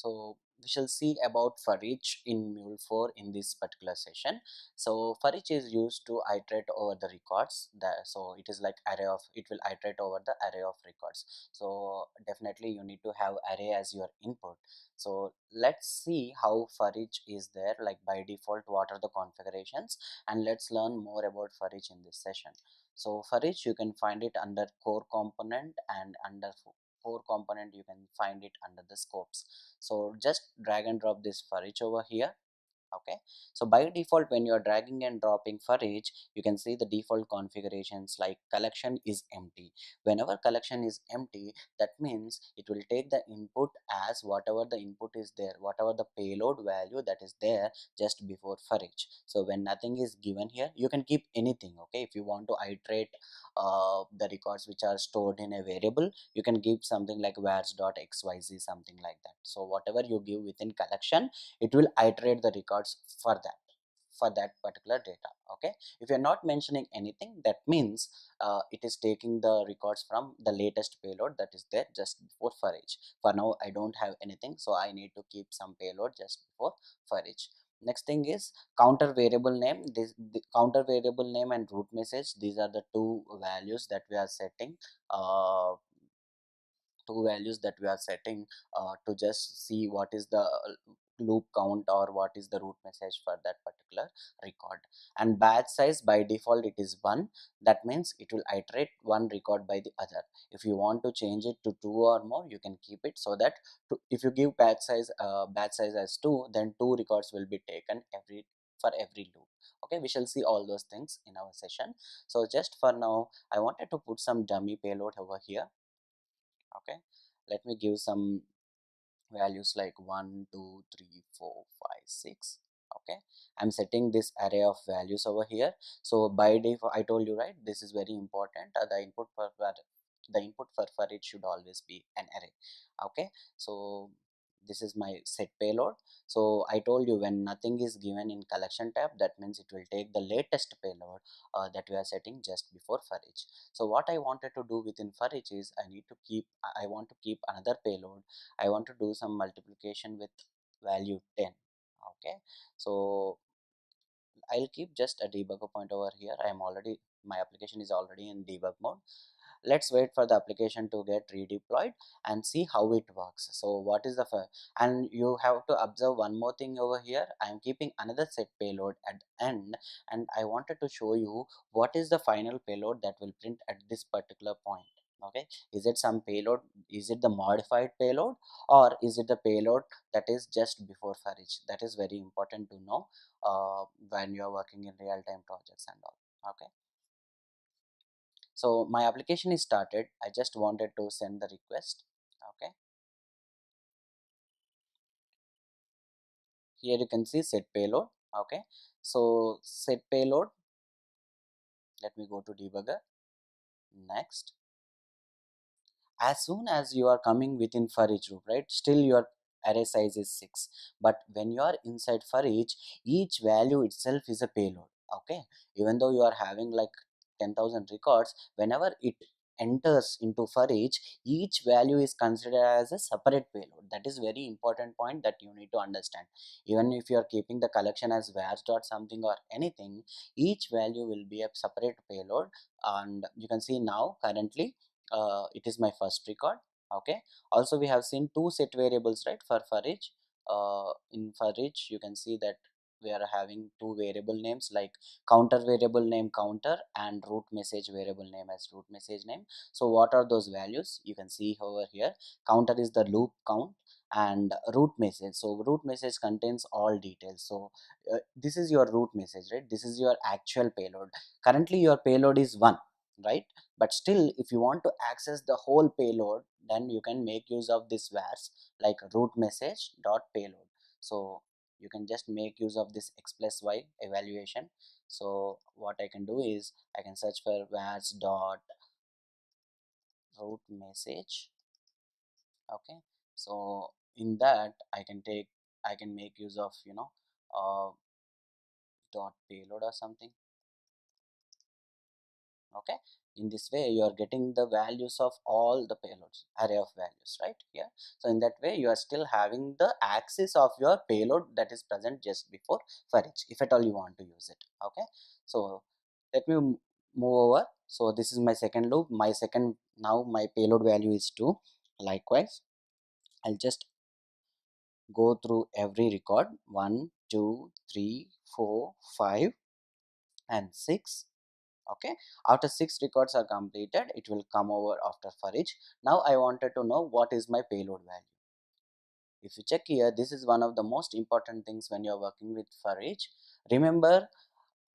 So we shall see about Foreach in Mule 4 in this particular session. So Foreach is used to iterate over the records. So it is like array of, it will iterate over the array of records. So definitely you need to have array as your input. So let's see how Foreach is there, like by default what are the configurations, and let's learn more about Foreach in this session. So Foreach you can find it under core component, and under core component you can find it under the scopes. So just drag and drop this for each over here. Okay, so by default when you are dragging and dropping for each, you can see the default configurations like collection is empty. Whenever collection is empty, that means it will take the input as whatever the input is there, whatever the payload value that is there just before for each. So when nothing is given here, you can keep anything. Okay, if you want to iterate the records which are stored in a variable, you can give something like vars.xyz, something like that. So whatever you give within collection, it will iterate the records for that particular data. Okay, if you're not mentioning anything, that means it is taking the records from the latest payload that is there just before for each. For now I don't have anything, so I need to keep some payload just before for each. Next thing is counter variable name. The counter variable name and root message, these are the two values that we are setting, to just see what is the loop count or what is the root message for that particular record. And batch size by default it is 1. That means it will iterate one record by the other. If you want to change it to 2 or more, you can keep it, so that if you give batch size as 2, then 2 records will be taken for every loop. Okay, we shall see all those things in our session. So just for now I wanted to put some dummy payload over here. Okay, let me give some values like 1 2 3 4 5 6. Okay, I'm setting this array of values over here. So by default, I told you, right, this is very important. The input for it should always be an array. Okay, so this is my set payload. So I told you when nothing is given in collection tab, that means it will take the latest payload that we are setting just before for each. So what I wanted to do within for each is I want to keep another payload. I want to do some multiplication with value 10. Okay, so I'll keep just a debugger point over here. My application is already in debug mode. Let's wait for the application to get redeployed and see how it works. So what is and you have to observe one more thing over here. I'm keeping another set payload at the end, and I wanted to show you what is the final payload that will print at this particular point. Okay, is it some payload, is it the modified payload, or is it the payload that is just before for each? That is very important to know when you are working in real-time projects and all. Okay, so my application is started. I just wanted to send the request. Okay, here you can see set payload. Okay, so set payload, let me go to debugger. Next, as soon as you are coming within for each loop, right, still your array size is 6, but when you are inside for each value itself is a payload. Okay, even though you are having like 10,000 records, whenever it enters into for each value is considered as a separate payload. That is very important point that you need to understand. Even if you are keeping the collection as vars dot something or anything, each value will be a separate payload. And you can see now currently it is my first record. Okay, also we have seen two set variables, right, for each. In for each you can see that we are having two variable names like counter variable name counter and root message variable name as root message name. So what are those values? You can see over here, counter is the loop count and root message, so root message contains all details. So this is your root message, right? This is your actual payload. Currently your payload is 1, right? But still if you want to access the whole payload, then you can make use of this vars like root message dot payload. So you can just make use of this x plus y evaluation. So what I can do is I can search for vars dot root message. Okay, so in that I can make use of dot payload or something. Okay, In this way you are getting the values of all the payloads, array of values, right here. So in that way you are still having the axis of your payload that is present just before for each, if at all you want to use it. Okay, so let me move over. So this is my second loop. My second, now my payload value is 2. Likewise, I'll just go through every record, 1 2 3 4 5 and 6. Okay, after 6 records are completed, it will come over after for each. Now I wanted to know what is my payload value. If you check here, this is one of the most important things when you are working with for each. Remember,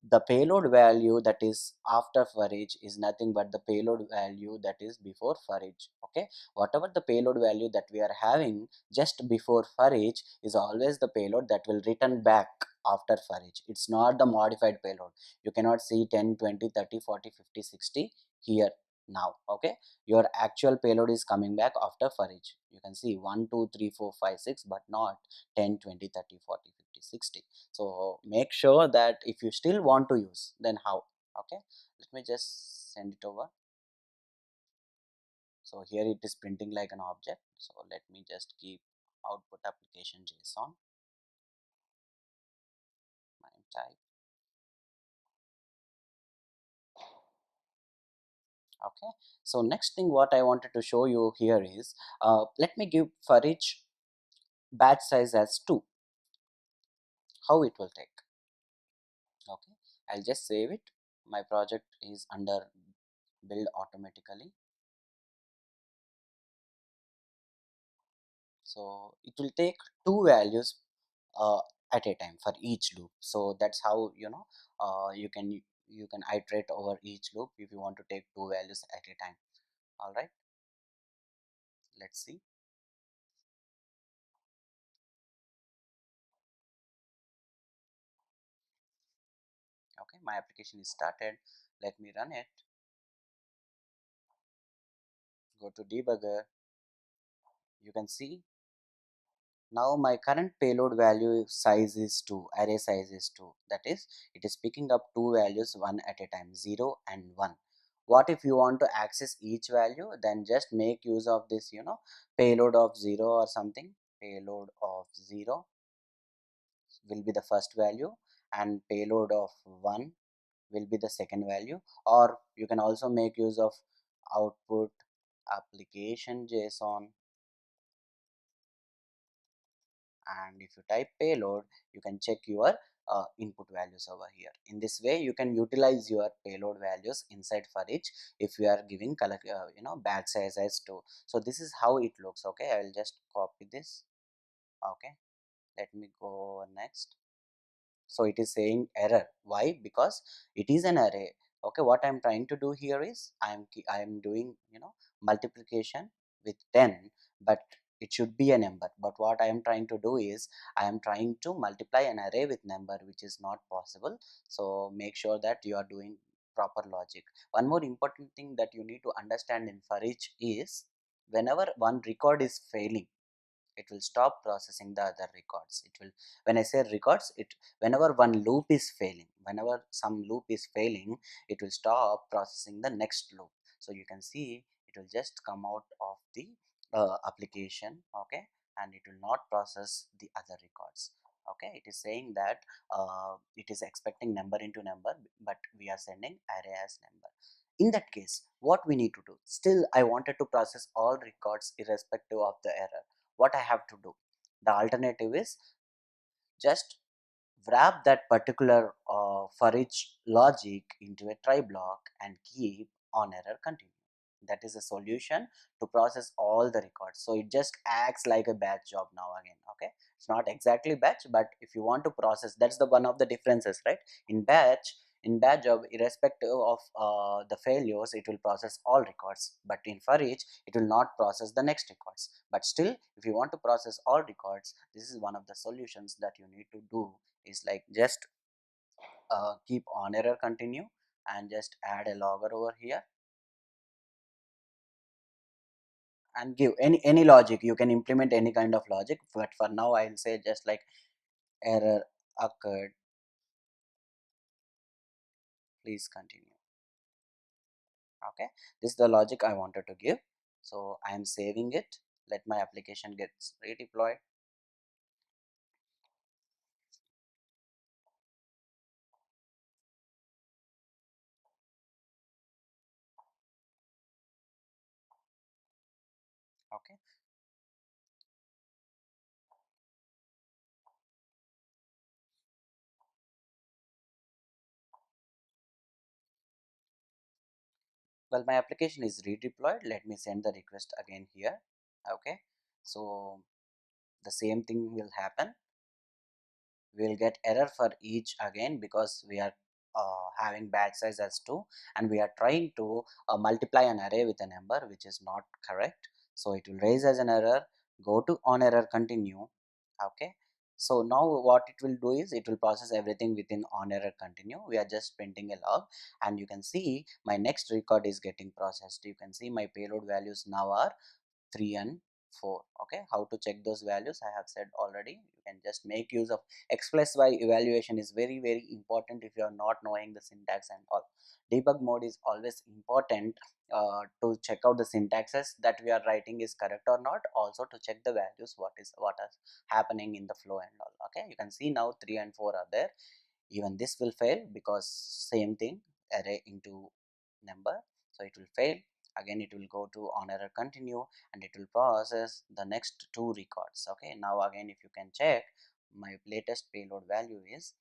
the payload value that is after for each is nothing but the payload value that is before for each. Okay, whatever the payload value that we are having just before for each is always the payload that will return back after for each. It's not the modified payload. You cannot see 10 20 30 40 50 60 here now. Okay, your actual payload is coming back after for each. You can see 1 2 3 4 5 6, but not 10 20 30 40 50 60. So make sure that if you still want to use, then how. Okay, let me just send it over. So here it is printing like an object, so let me just keep output application JSON my type. Okay, so next thing what I wanted to show you here is, let me give for each batch size as 2. How it will take. Okay, I'll just save it. My project is under build automatically, so it will take 2 values uh, at a time for each loop. So that's how you can iterate over each loop if you want to take 2 values at a time. All right, let's see. Okay, my application is started. Let me run it. Go to debugger. You can see now my current payload value size is 2, array size is 2. That is, it is picking up 2 values one at a time, 0 and 1. What if you want to access each value? Then just make use of this, payload of 0 or something. Payload of 0 will be the first value, and payload of 1 will be the second value. Or you can also make use of output application JSON, and if you type payload, you can check your input values over here. In this way you can utilize your payload values inside for each if you are giving batch size as 2. So this is how it looks. Okay, I will just copy this. Okay, let me go next. So it is saying error. Why? Because it is an array. Okay, what I'm trying to do here is I am doing multiplication with 10, but it should be a number. But what I am trying to do is I am trying to multiply an array with number, which is not possible. So make sure that you are doing proper logic. One more important thing that you need to understand in for each is, whenever one record is failing, it will stop processing the other records. It will, when I say records, it, whenever one loop is failing, whenever some loop is failing, it will stop processing the next loop. So you can see it will just come out of the application. Okay, and it will not process the other records. Okay, it is saying that it is expecting number into number, but we are sending array as number. In that case, what we need to do, still I wanted to process all records irrespective of the error. What I have to do, the alternative is just wrap that particular for each logic into a try block and keep on error continue. That is a solution to process all the records. So it just acts like a batch job now again. Okay, it's not exactly batch, but if you want to process, that's the one of the differences, right? In batch job, irrespective of the failures, it will process all records, but in for each it will not process the next records. But still, if you want to process all records, this is one of the solutions that you need to do, is like just keep on error continue and just add a logger over here and give any logic. You can implement any kind of logic, but for now I'll say just like error occurred, please continue. Okay, this is the logic I wanted to give. So I am saving it. Let my application gets redeployed. Okay, well, my application is redeployed. Let me send the request again here. Okay, so the same thing will happen. We will get error for each again because we are having batch size as 2, and we are trying to multiply an array with a number which is not correct. So it will raise as an error, go to on error continue. Okay, so now what it will do is it will process everything within on error continue. We are just printing a log, and you can see my next record is getting processed. You can see my payload values now are 3 and 4. Okay, how to check those values I have said already. You can just make use of x plus y evaluation is very important. If you are not knowing the syntax and all, debug mode is always important to check out the syntaxes that we are writing is correct or not, also to check the values what is happening in the flow and all. Okay, you can see now 3 and 4 are there. Even this will fail because same thing, array into number, so it will fail. Again it will go to on error continue, and it will process the next two records. Okay, now again if you can check, my latest payload value is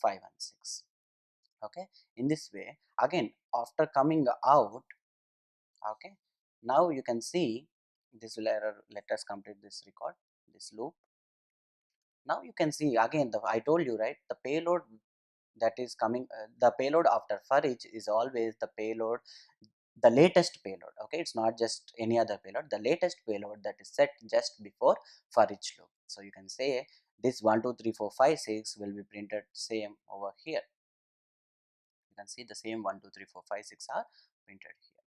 5 and 6. Okay, in this way again after coming out, okay, now you can see this will error. Let us complete this record, this loop. Now you can see again the I told you, right, the payload that is coming, the payload after for each is always the payload, the latest payload. Okay, it's not just any other payload, the latest payload that is set just before for each loop. So you can say this 1 2 3 4 5 6 will be printed same over here. You can see the same 1 2 3 4 5 6 are printed here.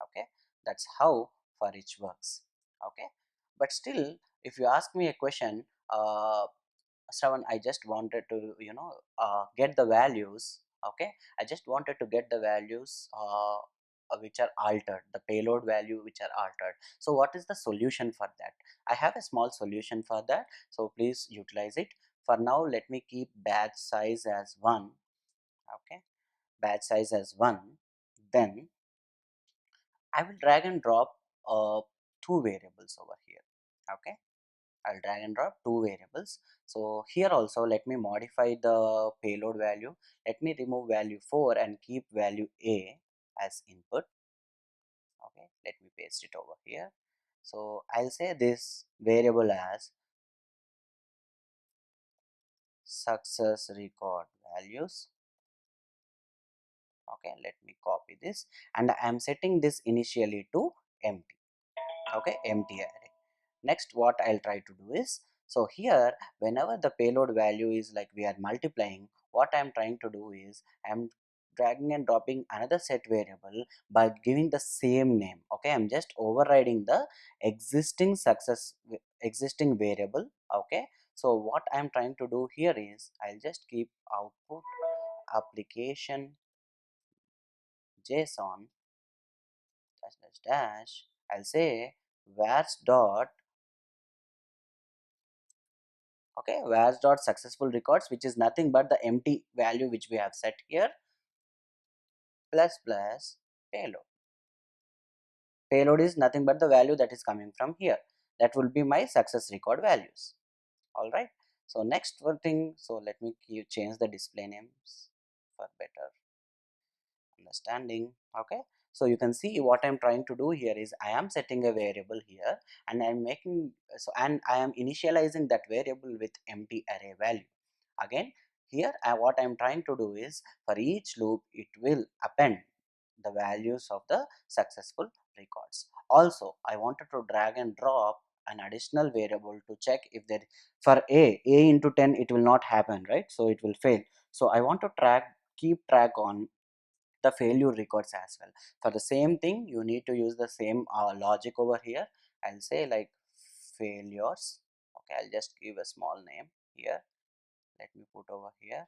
Okay, that's how for each works. Okay, but still if you ask me a question, Shravan, I just wanted to, get the values. Okay, I just wanted to get the values which are altered, the payload value which are altered. So what is the solution for that? I have a small solution for that, so please utilize it. For now let me keep batch size as 1. Okay, batch size as 1. Then I will drag and drop two variables over here. Okay, I'll drag and drop two variables. So here also let me modify the payload value. Let me remove value 4 and keep value a as input. Okay, let me paste it over here. So I'll say this variable as success record values. Okay, let me copy this, and I am setting this initially to empty. Okay, empty array. Next what I'll try to do is, so here whenever the payload value is like we are multiplying, what I'm trying to do is I'm dragging and dropping another set variable by giving the same name. Okay, I'm just overriding the existing variable. Okay, so what I'm trying to do here is I'll just keep output application JSON dash dash dash. I'll say vars dot, okay, vars dot successful records, which is nothing but the empty value which we have set here, plus plus payload. Payload is nothing but the value that is coming from here. That will be my success record values. All right, so next one thing, so let me change the display names for better understanding. Okay, so you can see what I'm trying to do here is I am setting a variable here, and I'm making, so and I am initializing that variable with empty array value. Again here what I'm trying to do is for each loop it will append the values of the successful records. Also I wanted to drag and drop an additional variable to check if there, for a into 10 it will not happen, right, so it will fail. So I want to keep track on the failure records as well. For the same thing you need to use the same logic over here. I'll say like failures. Okay, I'll just give a small name here. Let me put over here.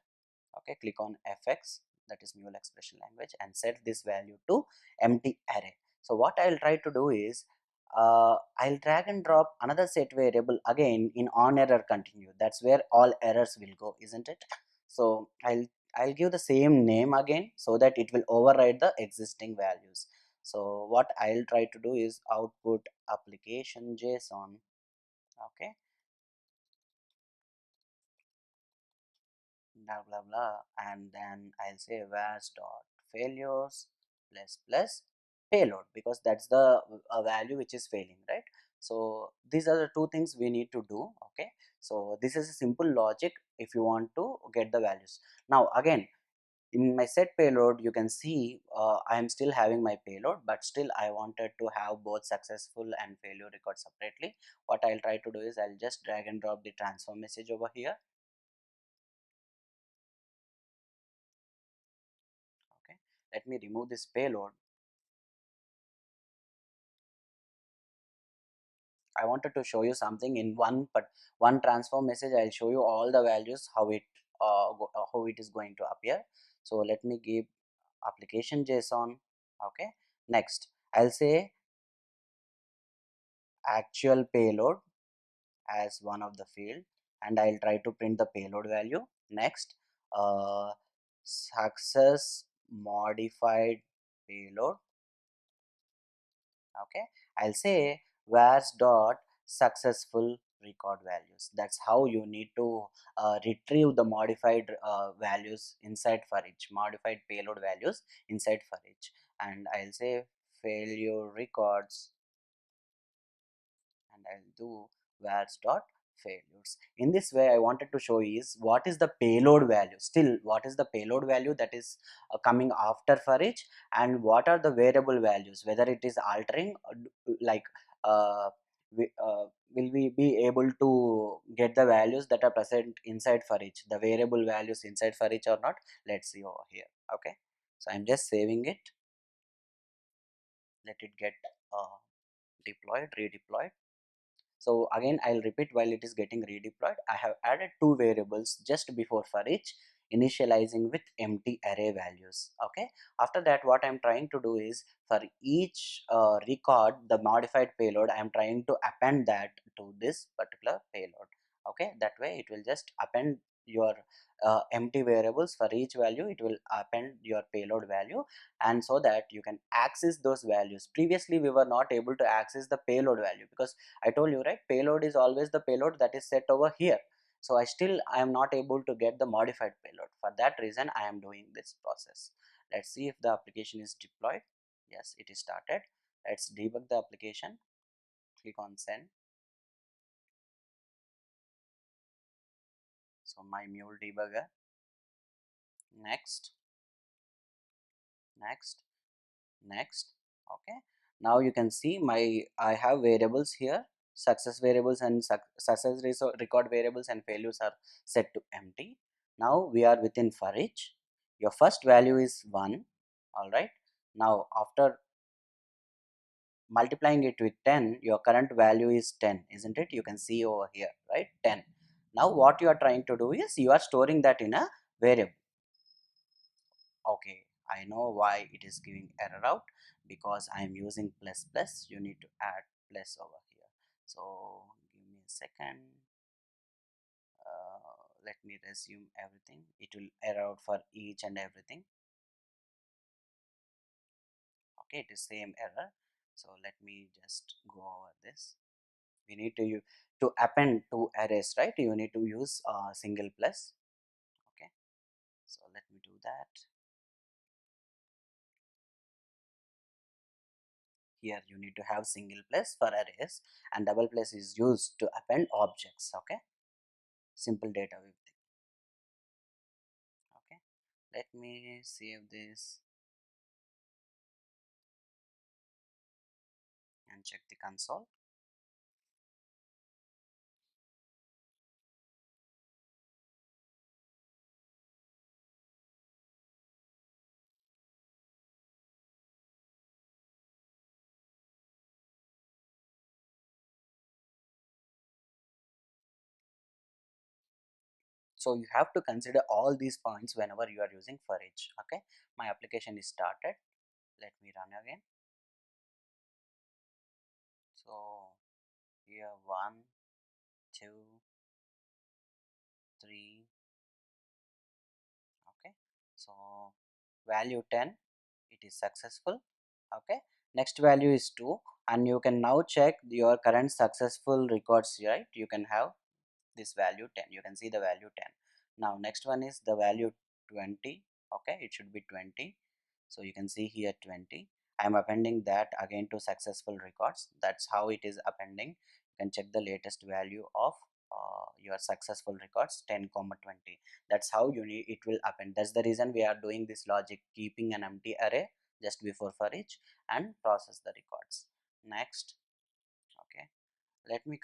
Okay, click on fx, that is Mule expression language, and set this value to empty array. So what I'll try to do is I'll drag and drop another set variable again in on error continue. That's where all errors will go, isn't it? So I'll give the same name again so that it will override the existing values. So what I'll try to do is output application JSON. Okay, blah blah blah, and then I'll say was dot failures plus plus payload, because that's the value which is failing, right? So these are the two things we need to do. Okay, so this is a simple logic if you want to get the values. Now again, in my set payload you can see I am still having my payload, but still I wanted to have both successful and failure record separately. What I'll try to do is I'll just drag and drop the transfer message over here. Okay, let me remove this payload. I wanted to show you something in one transform message. I'll show you all the values how it is going to appear. So let me give application JSON. Okay, next I'll say actual payload as one of the field, and I'll try to print the payload value. Next, success modified payload. Okay, I'll say where's dot successful record values. That's how you need to retrieve the modified values inside for each modified payload values inside for each. And I'll say failure records, and I'll do where's dot failures. In this way I wanted to show is what is the payload value, still what is the payload value that is coming after for each, and what are the variable values, whether it is altering like uh, we, will we be able to get the values that are present inside for each, the variable values inside for each or not. Let's see over here. Okay, so I'm just saving it, let it get deployed, redeployed. So again I'll repeat while it is getting redeployed. I have added two variables just before for each, initializing with empty array values. Okay, after that what I'm trying to do is for each record the modified payload I am trying to append that to this particular payload. Okay, that way it will just append your empty variables. For each value it will append your payload value, and so that you can access those values. Previously we were not able to access the payload value because I told you, right, payload is always the payload that is set over here. So I am not able to get the modified payload. For that reason I am doing this process. Let's see if the application is deployed. Yes, it is started. Let's debug the application. Click on send. So my Mule debugger. Next, next, next. Okay, now you can see I have variables here, success variables and success record variables, and failures are set to empty. Now we are within for each. Your first value is 1. All right, now after multiplying it with 10, your current value is 10, isn't it? You can see over here, right, 10. Now what you are trying to do is you are storing that in a variable. Okay, I know why it is giving error out, because I am using plus plus. You need to add plus over here. So give me a second. Let me resume everything. It will error out for each and everything. Okay, it is same error. So let me just go over this. We need to append two arrays, right? You need to use single plus. Okay, so let me do that. Here you need to have single plus for arrays, and double plus is used to append objects. Okay, simple data with thing. Okay, let me save this and check the console. So you have to consider all these points whenever you are using for each. Okay, my application is started. Let me run again. So here 1, 2, 3. Okay, so value 10, it is successful. Okay, next value is 2, and you can now check your current successful records, right? You can have this value 10, you can see the value 10. Now next one is the value 20. Okay, it should be 20, so you can see here 20. I am appending that again to successful records. That's how it is appending. You can check the latest value of your successful records 10 comma 20. That's how you need it will append. That's the reason we are doing this logic, keeping an empty array just before for each and process the records. Next. Okay, let me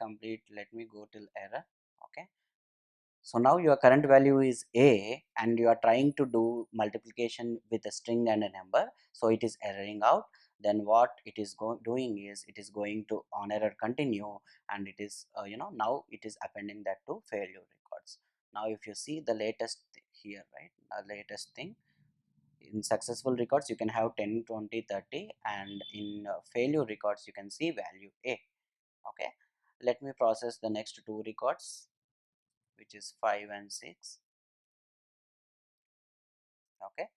go till error. Okay, so now your current value is a and you are trying to do multiplication with a string and a number, so it is erroring out. Then what it is doing is it is going to on error continue, and it is now it is appending that to failure records. Now if you see the latest here, right, the latest thing, in successful records you can have 10, 20, 30, and in failure records you can see value a. Okay, let me process the next two records, which is 5 and 6. Okay,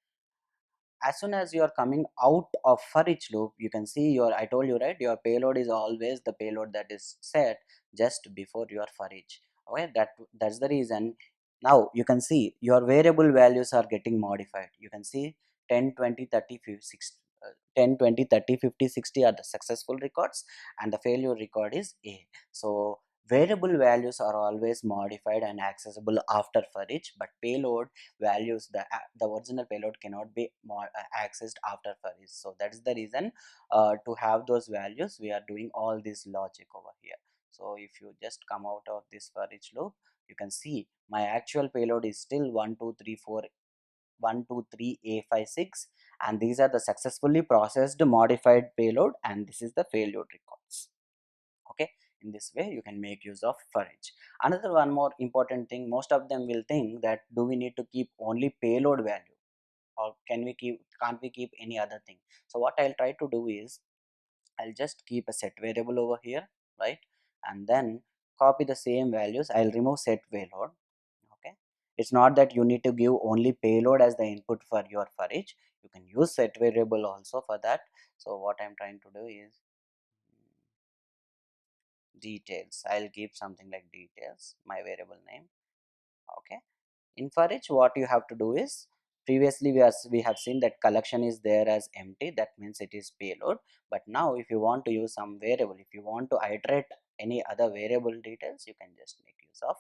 as soon as you are coming out of for each loop, you can see your, I told you, right, your payload is always the payload that is set just before your for each. Okay, that's the reason. Now you can see your variable values are getting modified. You can see 10, 20, 30, 50, 60, 10, 20, 30, 50, 60 are the successful records, and the failure record is a. So variable values are always modified and accessible after for each, but payload values, the original payload cannot be accessed after for each. So that is the reason to have those values we are doing all this logic over here. So if you just come out of this for each loop, you can see my actual payload is still 1 2 3 4 1 2 3 a 5 6, and these are the successfully processed modified payload, and this is the failure records. Okay, in this way you can make use of for each. Another one more important thing, most of them will think that do we need to keep only payload value, or can't we keep any other thing? So what I'll try to do is I'll just keep a set variable over here, right, and then copy the same values. I'll remove set payload. Okay, it's not that you need to give only payload as the input for your for each, you can use set variable also for that. So what I'm trying to do is details, I'll keep something like details, my variable name. Okay, in for each what you have to do is, previously we have seen that collection is there as empty, that means it is payload. But now if you want to use some variable, if you want to iterate any other variable details, you can just make use of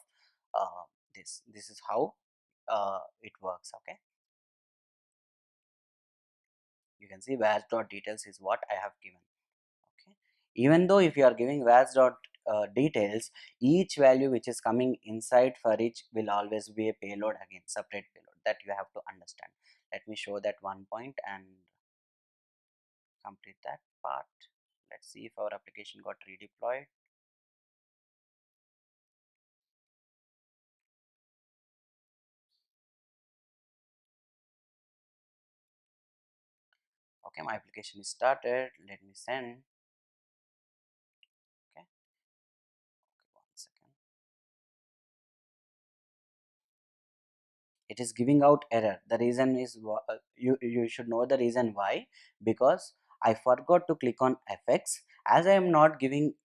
this is how it works. Okay, you can see vars dot details is what I have given. Okay, even though if you are giving vars dot details, each value which is coming inside for each will always be a payload, again separate payload, that you have to understand. Let me show that one point and complete that part. Let's see if our application got redeployed. Okay, my application is started. Let me send. Okay, one second. It is giving out error. The reason is you should know the reason why, because I forgot to click on fx. As I am not giving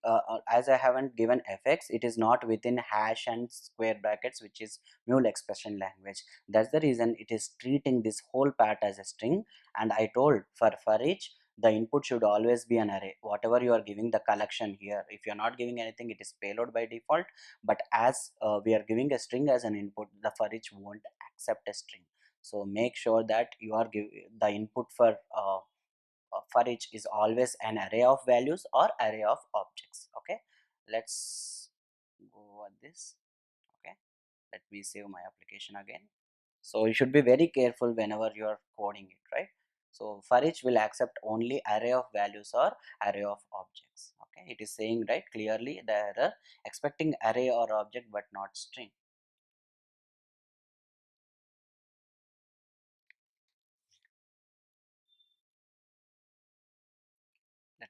as I haven't given fx, it is not within hash and square brackets, which is Mule expression language. That's the reason it is treating this whole part as a string. And I told for each, the input should always be an array, whatever you are giving the collection here. If you're not giving anything, it is payload by default. But as we are giving a string as an input, the for each won't accept a string. So make sure that you are the input for each is always an array of values or array of objects. Okay, let's go over this. Okay, let me save my application again. So you should be very careful whenever you are coding it, right? So for each will accept only array of values or array of objects. Okay, it is saying right clearly the error, expecting array or object but not string.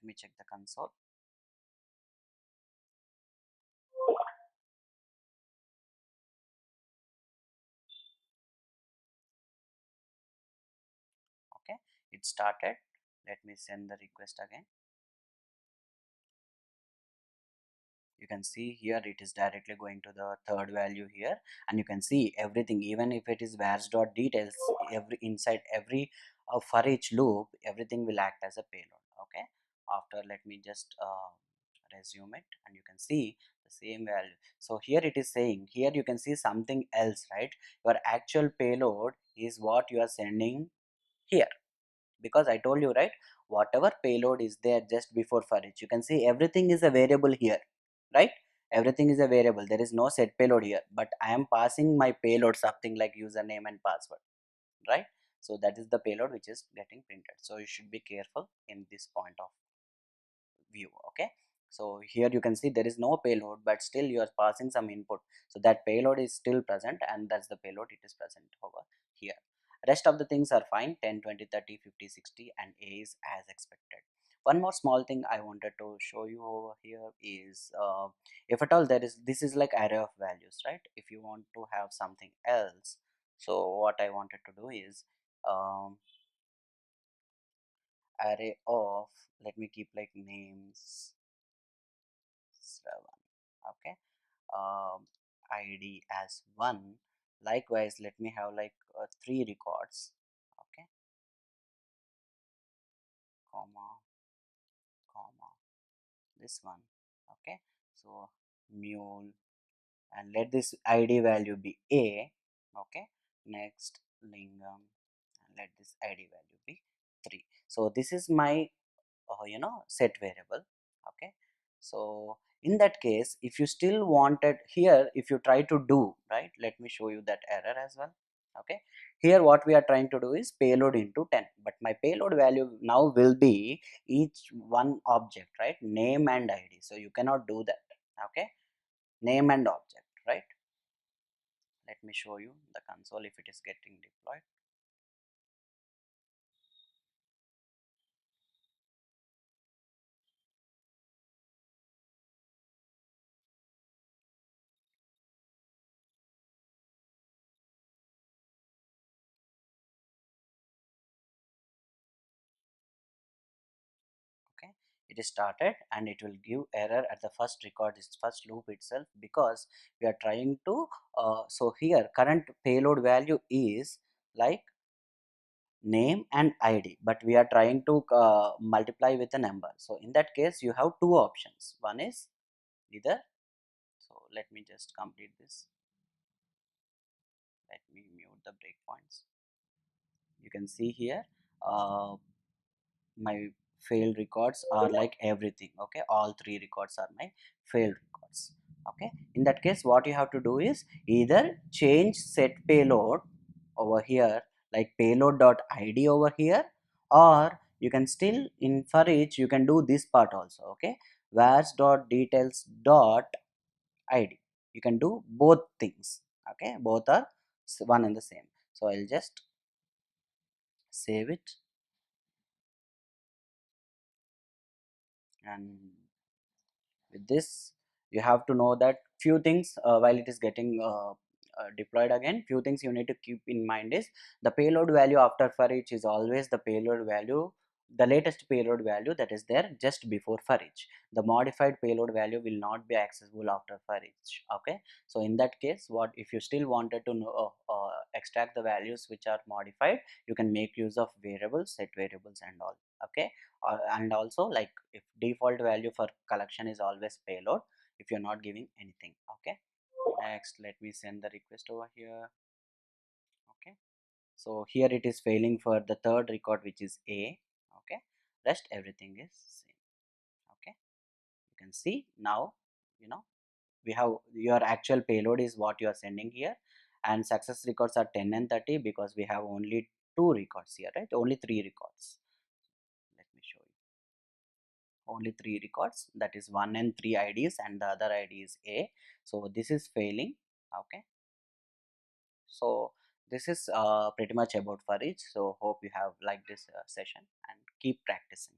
let me check the console. Okay, it started. Let me send the request again. You can see here it is directly going to the third value here, and you can see everything, even if it is vars dot details, every inside every for each loop, everything will act as a payload. Okay, after let me just resume it, and you can see the same value. So here it is saying, here you can see something else, right? Your actual payload is what you are sending here, because I told you, right, whatever payload is there just before for each, you can see everything is a variable here, right? Everything is a variable, there is no set payload here, but I am passing my payload something like username and password, right? So that is the payload which is getting printed. So you should be careful in this point of view. Okay, so here you can see there is no payload, but still you are passing some input, so that payload is still present, and that's the payload it is present over here. Rest of the things are fine, 10, 20, 30, 50, 60, and A is as expected. One more small thing I wanted to show you over here is, if at all there is, this is like array of values, right? If you want to have something else, so what I wanted to do is, array of, let me keep like names 7. Okay, um, id as 1. Likewise, let me have like 3 records. Okay, comma, comma, this one. Okay, so mule, and let this id value be a. Okay, next lingam, and let this id value be 3. So this is my set variable. Okay, so in that case, if you still wanted here, if you try to do, right, let me show you that error as well. Okay, here what we are trying to do is payload into 10, but my payload value now will be each one object, right, name and id, so you cannot do that. Okay, name and object, right? Let me show you the console if it is getting deployed. Okay, it is started, and it will give error at the first record, its first loop itself, because we are trying to so here current payload value is like name and id, but we are trying to multiply with a number. So in that case, you have two options. One is either, so let me just complete this, let me mute the breakpoints. You can see here, uh, my failed records are like everything. Okay, all 3 records are my failed records. Okay, in that case, what you have to do is either change set payload over here, like payload.id over here, or you can still in for each you can do this part also. Okay, vars.details.id, you can do both things. Okay, both are one and the same. So I'll just save it, and with this, you have to know that few things while it is getting deployed again. Few things you need to keep in mind is the payload value after for each is always the payload value, the latest payload value that is there just before for each. The modified payload value will not be accessible after for each. Okay, so in that case, what if you still wanted to know, extract the values which are modified, you can make use of variables, set variables and all. Okay, and also, like, if default value for collection is always payload if you're not giving anything. Okay, next let me send the request over here. Okay, so here it is failing for the third record, which is a. Okay, rest everything is same. Okay, you can see now, you know, we have your actual payload is what you are sending here, and success records are 10 and 30 because we have only 2 records here, right? Only 3 records. Let me show you. Only 3 records, that is 1 and 3 ids, and the other id is a. So this is failing. Okay, so this is pretty much about for each. So hope you have liked this session, and keep practicing.